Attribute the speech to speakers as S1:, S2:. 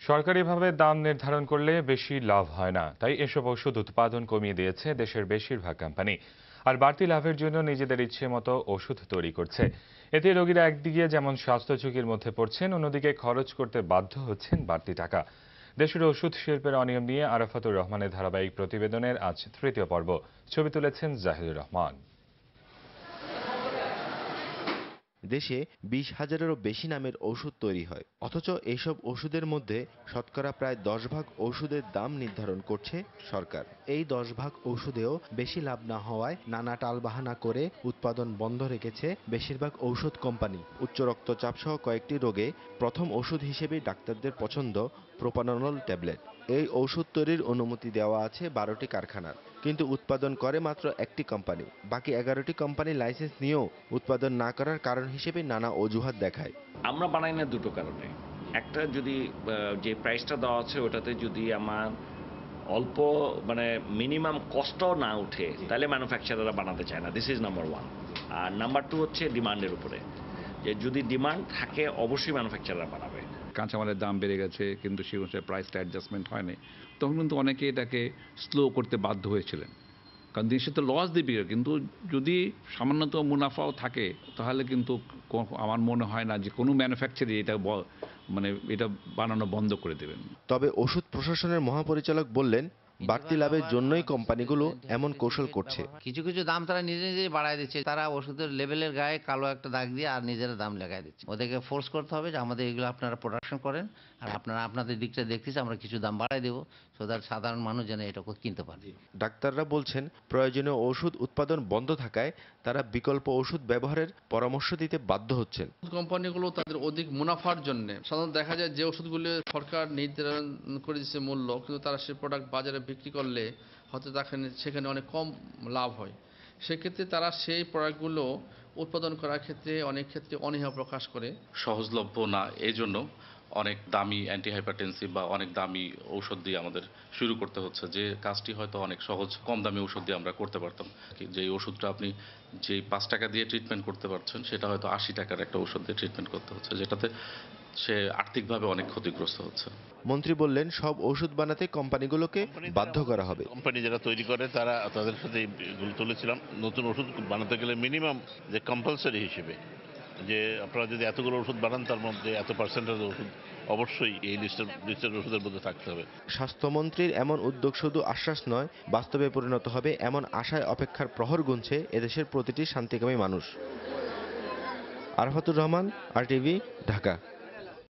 S1: সরকারিভাবে দাম নির্ধারণ করলে বেশি লাভ হয় না, তাই এসব ওষুধ উৎপাদন কমিয়ে দিয়েছে দেশের বেশিরভাগ কোম্পানি। আর বাড়তি লাভের জন্য নিজেদের ইচ্ছে মতো ওষুধ তৈরি করছে। এতে রোগীরা একদিকে যেমন স্বাস্থ্য ঝুঁকির মধ্যে পড়ছেন, অন্যদিকে খরচ করতে বাধ্য হচ্ছেন বাড়তি টাকা। দেশের ওষুধ শিল্পের অনিয়ম নিয়ে আরাফাতুর রহমানের ধারাবাহিক প্রতিবেদনের আজ তৃতীয় পর্ব। ছবি তুলেছেন জাহিদুর রহমান।
S2: দেশে ২০,০০০-এরও বেশি নামের ওষুধ তৈরি হয়, অথচ এইসব ওষুধের মধ্যে শতকরা প্রায় ১০ ভাগ ওষুধের দাম নির্ধারণ করছে সরকার। এই ১০ ভাগ ওষুধেও বেশি লাভ না হওয়ায় নানা টালবাহানা করে উৎপাদন বন্ধ রেখেছে বেশিরভাগ ঔষধ কোম্পানি। উচ্চ রক্তচাপ সহ কয়েকটি রোগে প্রথম ওষুধ হিসেবেই ডাক্তারদের পছন্দ প্রোপানল ট্যাবলেট। এই ওষুধ তৈরির অনুমতি দেওয়া আছে ১২টি কারখানার, কিন্তু উৎপাদন করে মাত্র একটি কোম্পানি। বাকি ১১টি কোম্পানি লাইসেন্স নিয়েও উৎপাদন না করার কারণ হিসেবে নানা অজুহাত দেখায়।
S3: আমরা বানাই না দুটো কারণে। একটা, যদি যে প্রাইসটা দেওয়া আছে ওটাতে যদি আমার অল্প মিনিমাম কস্টও না উঠে, তাহলে ম্যানুফ্যাকচারাররা বানাতে চায় না। This is number one. আর নাম্বার টু হচ্ছে ডিমান্ডের উপরে, যে যদি ডিমান্ড থাকে অবশ্যই ম্যানুফ্যাকচারাররা বানাবে।
S4: কাঁচামালের দাম বেড়ে গেছে, কিন্তু সেই অনুসারে প্রাইসটা অ্যাডজাস্টমেন্ট হয়নি, তখন কিন্তু অনেকে এটাকে স্লো করতে বাধ্য হয়েছিলেন। কারণ দেশে তো লস দিবে, কিন্তু যদি সামান্যতম মুনাফাও থাকে তাহলে কিন্তু আমার মনে হয় না যে কোনো ম্যানুফ্যাকচারি এটা বানানো বন্ধ করে দেবেন।
S2: তবে ওষুধ প্রশাসনের মহাপরিচালক বললেন, বাড়তি লাভের জন্যই কোম্পানিগুলো এমন কৌশল করছে।
S5: কিছু কিছু দাম তারা নিজেই বাড়ায় দিচ্ছে। তারা ওষুধের লেবেলের গায়ে কালো একটা দাগ দিয়ে আর নিজেরা দাম লাগাই দিচ্ছে। ওদেরকে ফোর্স করতে হবে যে আমাদের এগুলো আপনারা প্রোডাকশন করেন, আর আপনারা আপনাদের দিকটা দেখতেছি, আমরা কিছু দাম বাড়াই দেবো, সো দ্যাট সাধারণ মানুষ যেন এটা কিনতে পারে।
S2: ডাক্তাররা বলছেন, প্রয়োজনীয় ওষুধ উৎপাদন বন্ধ থাকায় তারা বিকল্প ওষুধ ব্যবহারের পরামর্শ দিতে বাধ্য হচ্ছেন।
S6: কোম্পানিগুলো তাদের অধিক মুনাফার জন্য সাধারণত দেখা যায় যে ওষুধগুলো সরকার নির্ধারণ করে দিচ্ছে মূল্য, কিন্তু তারা সেই প্রোডাক্ট বাজারে বিক্রি করলে হয়তো সেখানে অনেক কম লাভ হয়। সেক্ষেত্রে তারা সেই প্রোডাক্টগুলো উৎপাদন করার ক্ষেত্রে অনেক ক্ষেত্রে অনীহা প্রকাশ করে।
S7: সহজলভ্য না, এই জন্য অনেক দামি অ্যান্টিহাইপারটেনসিভ বা অনেক দামি ঔষধ দিয়ে আমাদের শুরু করতে হচ্ছে, যে কাজটি হয়তো অনেক সহজ কম দামি ওষুধ দিয়ে আমরা করতে পারতাম। যে ওষুধটা আপনি যেই ৫ টাকা দিয়ে ট্রিটমেন্ট করতে পারছেন, সেটা হয়তো ৮০ টাকার একটা ওষুধ দিয়ে ট্রিটমেন্ট করতে হচ্ছে, যেটাতে সে আর্থিকভাবে অনেক ক্ষতিগ্রস্ত হচ্ছে।
S2: মন্ত্রী বললেন, সব ওষুধ বানাতে কোম্পানিগুলোকে বাধ্য করা হবে।
S8: কোম্পানি যারা তৈরি করে তাদের সাথে তুলেছিলাম, নতুন ওষুধ বানাতে গেলে মিনিমাম যে কম্পালসারি হিসেবে যে আপনারা যদি এতগুলো ওষুধ বানান, তার মধ্যে এত পার্সেন্টেজ ওষুধ অবশ্যই এই লিস্টের ওষুধের মধ্যে থাকতে হবে।
S2: স্বাস্থ্যমন্ত্রীর এমন উদ্যোগ শুধু আশ্বাস নয়, বাস্তবে পরিণত হবে এমন আশায় অপেক্ষার প্রহর গুনছে এদেশের প্রতিটি শান্তিকামী মানুষ। আরাফাতুর রহমান, RTV, ঢাকা।